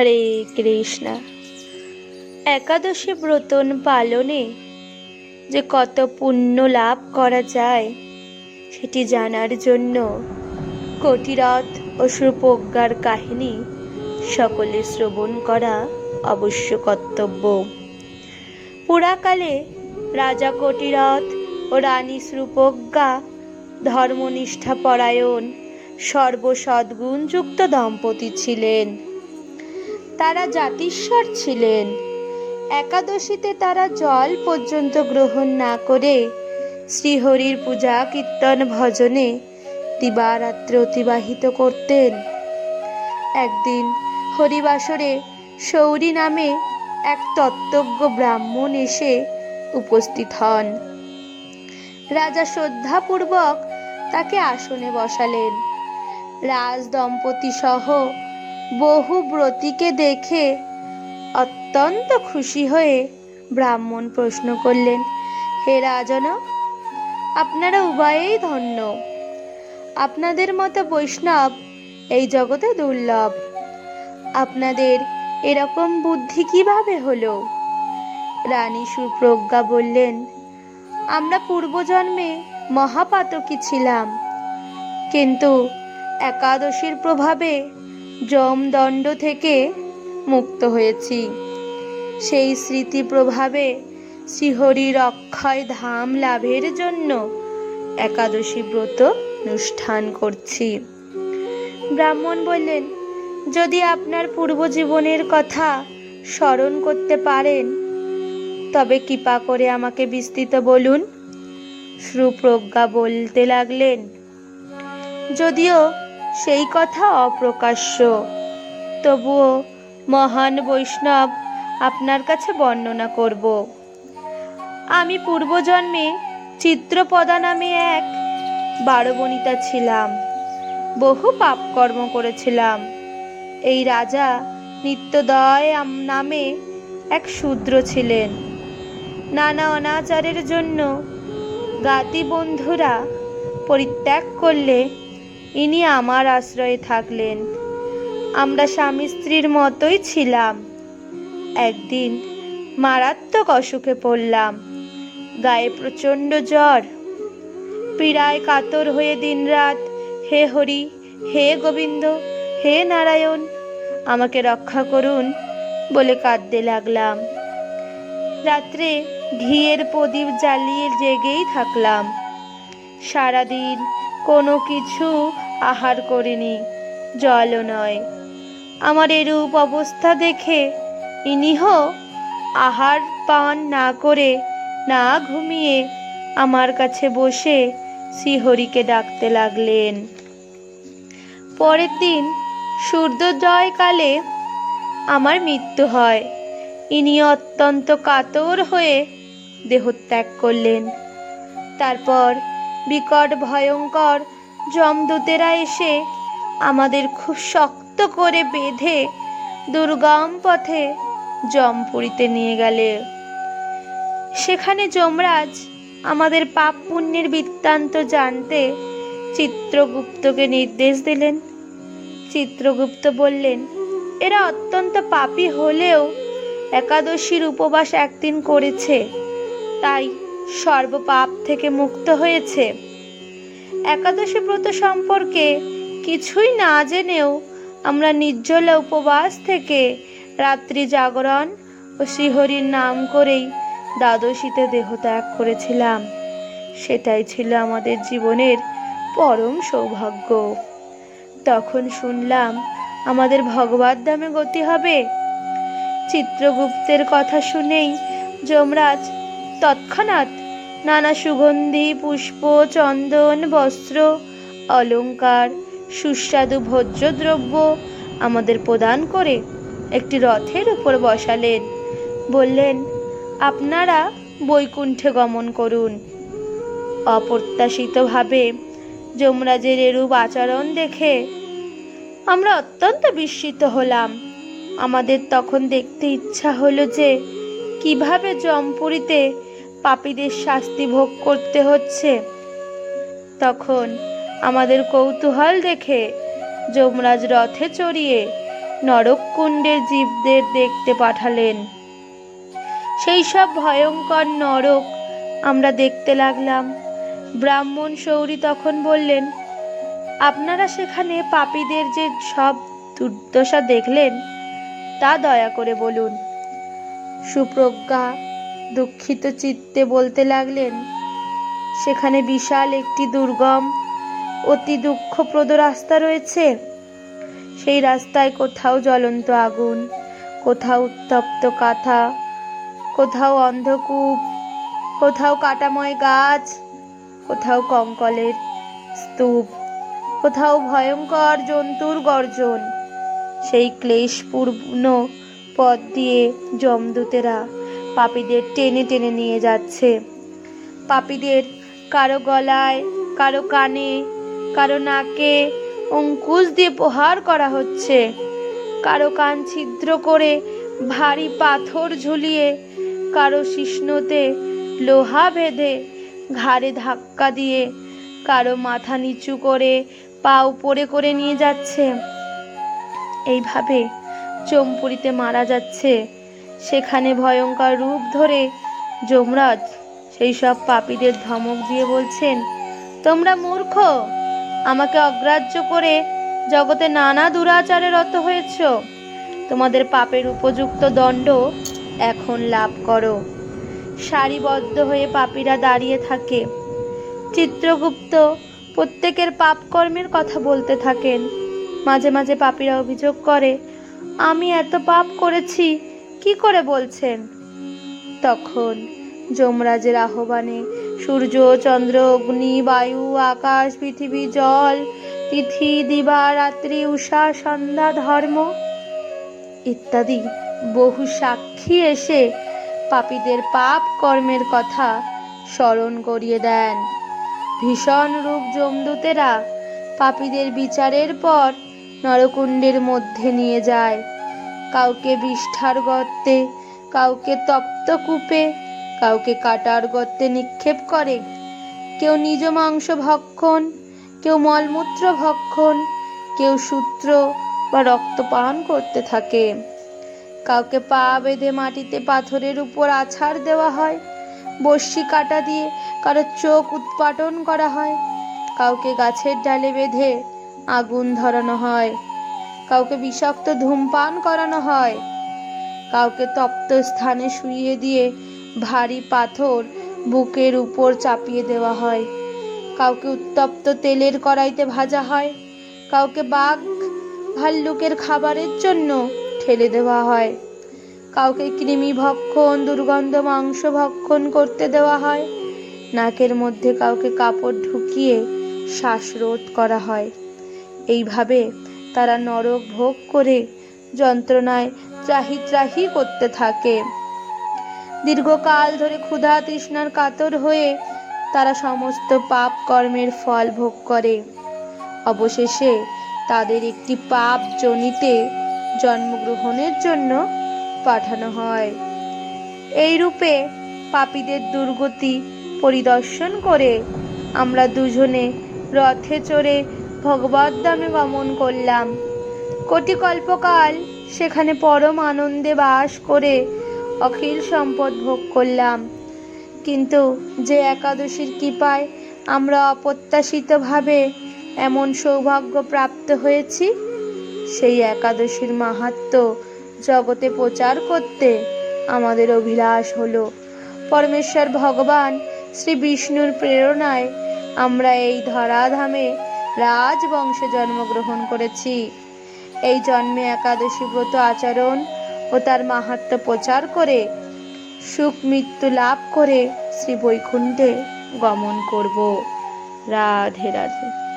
হরে কৃষ্ণ। একাদশী ব্রতন পালনে যে কত পুণ্য লাভ করা যায় সেটি জানার জন্য কটিরথ ও সুপ্রজ্ঞার কাহিনী সকলে শ্রবণ করা অবশ্য কর্তব্য। পুরাকালে রাজা কটিরথ ও রানী সুপ্রজ্ঞা ধর্মনিষ্ঠাপরায়ণ সর্বসদ্গুণযুক্ত দম্পতি ছিলেন। তারা জাতিস্বর ছিলেন। একাদশীতে তারা জল পর্যন্ত গ্রহণ না করে শ্রীহরির পূজা কীর্তন ভজনে দিবারাত্র অতিবাহিত করতেন। একদিন হরিবাসরে সৌরী নামে এক তত্ত্বজ্ঞ ব্রাহ্মণ এসে উপস্থিত হন। রাজা শ্রদ্ধাপূর্বক তাকে আসনে বসালেন। রাজ দম্পতি সহ বহু ব্রতীকে দেখে অত্যন্ত খুশি হয়ে ব্রাহ্মণ প্রশ্ন করলেন, হে রাজন, আপনারা উভয়েই ধন্য। আপনাদের মতো বৈষ্ণব এই জগতে দুর্লভ। আপনাদের এরকম বুদ্ধি কিভাবে হলো? রানী সুপ্রজ্ঞা বললেন, আমরা পূর্বজন্মে মহাপাতকী ছিলাম, কিন্তু একাদশীর প্রভাবে যমদণ্ড থেকে মুক্ত হয়েছি। সেই স্মৃতি প্রভাবে শ্রীহরির অক্ষয় ধাম লাভের জন্য একাদশী ব্রত অনুষ্ঠান করছি। ব্রাহ্মণ বললেন, যদি আপনার পূর্বজীবনের কথা স্মরণ করতে পারেন তবে কৃপা করে আমাকে বিস্তৃত বলুন। সুপ্রজ্ঞা বলতে লাগলেন, যদিও সেই কথা অপ্রকাশ্য, তবুও মহান বৈষ্ণব আপনার কাছে বর্ণনা করব। আমি পূর্বজন্মে চিত্রপদা নামে এক বারবনিতা ছিলাম। বহু পাপকর্ম করেছিলাম। এই রাজা নিত্যদয় নামে এক শূদ্র ছিলেন। নানা অনাচারের জন্য জ্ঞাতি বন্ধুরা পরিত্যাগ করলে ইনি আমার আশ্রয়ে থাকলেন। আমরা স্বামী স্ত্রীর মতোই ছিলাম। একদিন মারাত্মক অসুখে পড়লাম। গায়ে প্রচণ্ড জ্বর। পীড়ায় কাতর হয়ে দিনরাত হে হরি, হে গোবিন্দ, হে নারায়ণ, আমাকে রক্ষা করুন বলে কাঁদতে লাগলাম। রাত্রে ঘিয়ের প্রদীপ জ্বালিয়ে জেগেই থাকলাম। সারাদিন কোনো কিছু আহার করিনি, জলও নয়। আমার এরূপ অবস্থা দেখে ইনিও আহার পান না করে, না ঘুমিয়ে আমার কাছে বসে শ্রীহরিকে ডাকতে লাগলেন। পরের দিন সূর্যোদয়কালে আমার মৃত্যু হয়। ইনি অত্যন্ত কাতর হয়ে দেহত্যাগ করলেন। তারপর বিকট ভয়ঙ্কর যমদূতেরা এসে আমাদের খুব শক্ত করে বেঁধে দুর্গম পথে যমপুরীতে নিয়ে গেলে। সেখানে যমরাজ আমাদের পাপ পুণ্যের বৃত্তান্ত জানতে চিত্রগুপ্তকে নির্দেশ দিলেন। চিত্রগুপ্ত বললেন, এরা অত্যন্ত পাপী হলেও একাদশীর উপবাস একদিন করেছে, তাই সর্বপাপ থেকে মুক্ত হয়েছে। একাদশী ব্রত সম্পর্কে কিছুই না জেনেও আমরা নির্জলা উপবাস থেকে রাত্রি জাগরণ ও শ্রীহরির নাম করেই দ্বাদশীতে দেহত্যাগ করেছিলাম। সেটাই ছিল আমাদের জীবনের পরম সৌভাগ্য। তখন শুনলাম আমাদের ভগবত ধামে গতি হবে। চিত্রগুপ্তের কথা শুনেই যমরাজ তৎক্ষণাৎ নানা সুগন্ধি পুষ্প, চন্দন, বস্ত্র, অলংকার, সুস্বাদু ভোজ্যদ্রব্য আমাদের প্রদান করে একটি রথের উপর বসালেন। বললেন, আপনারা বৈকুণ্ঠে গমন করুন। অপ্রত্যাশিতভাবে যমরাজের এরূপ আচরণ দেখে আমরা অত্যন্ত বিস্মিত হলাম। আমাদের তখন দেখতে ইচ্ছা হলো যে কিভাবে যমপুরীতে পাপীদের শাস্তি ভোগ করতে হচ্ছে। তখন আমাদের কৌতূহল দেখে যমরাজ রথে চড়িয়ে নরককুণ্ডের জীবদের দেখতে পাঠালেন। সেই সব ভয়ঙ্কর নরক আমরা দেখতে লাগলাম। ব্রাহ্মণ শৌরি তখন বললেন, আপনারা সেখানে পাপীদের যে সব দুর্দশা দেখলেন তা দয়া করে বলুন। সুপ্রজ্ঞা দুঃখিত চিত্তে বলতে লাগলেন, সেখানে বিশাল একটি দুর্গম অতি দুঃখপ্রদ রাস্তা রয়েছে। সেই রাস্তায় কোথাও জ্বলন্ত আগুন, কোথাও উত্তপ্ত কাঁথা, কোথাও অন্ধকূপ, কোথাও কাঁটাময় গাছ, কোথাও কঙ্কলের স্তূপ, কোথাও ভয়ঙ্কর জন্তুর গর্জন। সেই ক্লেশপূর্ণ পথ দিয়ে যমদূতেরা পাপীদের টেনে টেনে নিয়ে যাচ্ছে। পাপীদের কারো গলায়, কারো কানে, কারো নাকে অঙ্কুশ দিয়ে প্রহার করা হচ্ছে, কারো কান ছিদ্র করে ভারী পাথর ঝুলিয়ে, কারো শিশ্নতে লোহা বেঁধে ঘাড়ে ধাক্কা দিয়ে, কারো মাথা নিচু করে পা উপরে করে নিয়ে যাচ্ছে। এইভাবে চম্পুরিতে মারা যাচ্ছে। সেখানে ভয়ঙ্কর রূপ ধরে যমরাজ সেই সব পাপীদের ধমক দিয়ে বলছেন, তোমরা মূর্খ, আমাকে অগ্রাহ্য করে জগতে নানা দুরাচারে রত হয়েছ। তোমাদের পাপের উপযুক্ত দণ্ড এখন লাভ করো। সারিবদ্ধ হয়ে পাপীরা দাঁড়িয়ে থাকে। চিত্রগুপ্ত প্রত্যেকের পাপ কর্মের কথা বলতে থাকেন। মাঝে মাঝে পাপীরা অভিযোগ করে, আমি এত পাপ করেছি, কি করে বলছেন? তখন যমরাজের আহ্বানে সূর্য, চন্দ্র, অগ্নি, বায়ু, আকাশ, পৃথিবী, জল, তিথি, দিবা, রাত্রি, উষা, সন্ধ্যা, ধর্ম ইত্যাদি বহু সাক্ষী এসে পাপীদের পাপ কর্মের কথা স্মরণ করিয়ে দেন। ভীষণ রূপ যমদূতেরা পাপীদের বিচারের পর নরকুণ্ডের মধ্যে নিয়ে যায়। কাউকে বিষ্ঠার গর্তে, কাউকে তপ্ত কূপে, কাউকে কাটার গর্তে নিক্ষেপ করে। কেউ নিজ মাংস ভক্ষণ, কেউ মলমূত্র ভক্ষণ, কেউ সূত্র বা রক্ত পান করতে থাকে। কাউকে পা বেঁধে মাটিতে পাথরের উপর আছাড় দেওয়া হয়। বর্শি কাঁটা দিয়ে কারো চোখ উৎপাটন করা হয়। কাউকে গাছের ডালে বেঁধে আগুন ধরানো হয়। কাউকে বিষাক্ত ধূমপান করানো হয়। কাউকে তপ্ত স্থানে শুইয়ে দিয়ে ভারী পাথর বুকের উপর চাপিয়ে দেওয়া হয়। কাউকে উত্তপ্ত তেলের কড়াইতে ভাজা হয়। কাউকে বাঘ ভাল্লুকের খাবারের জন্য ঠেলে দেওয়া হয়। কাউকে কৃমি ভক্ষণ, দুর্গন্ধ মাংস ভক্ষণ করতে দেওয়া হয়। নাকের মধ্যে কাউকে কাপড় ঢুকিয়ে শ্বাসরোধ করা হয়। এইভাবে তারা নরক ভোগ করে যন্ত্রণায় ত্রাহি ত্রাহি করতে থাকে। দীর্ঘকাল ধরে ক্ষুধা তৃষ্ণার কাতর হয়ে তারা সমস্ত পাপ কর্মের ফল ভোগ করে। অবশেষে তাদের একটি পাপ যোনিতে জন্মগ্রহণের জন্য পাঠানো হয়। এই রূপে পাপীদের দুর্গতি পরিদর্শন করে আমরা দুজনে রথে চড়ে ভগবদ্ধামে গমন করলাম। কোটি কল্পকাল সেখানে পরম আনন্দে বাস করে অখিল সম্পদ ভোগ করলাম। কিন্তু যে একাদশীর কৃপায় আমরা অপ্রত্যাশিতভাবে এমন সৌভাগ্য প্রাপ্ত হয়েছি, সেই একাদশীর মাহাত্ম্য জগতে প্রচার করতে আমাদের অভিলাষ হলো। পরমেশ্বর ভগবান শ্রী বিষ্ণুর প্রেরণায় আমরা এই ধরাধামে রাজবংশে জন্মগ্রহণ করেছি। এই জন্মে একাদশী ব্রত আচরণ ও তার মাহাত্ম্য প্রচার করে সুখ মৃত্যু লাভ করে শ্রী বৈকুণ্ঠে গমন করব। রাধে রাধে।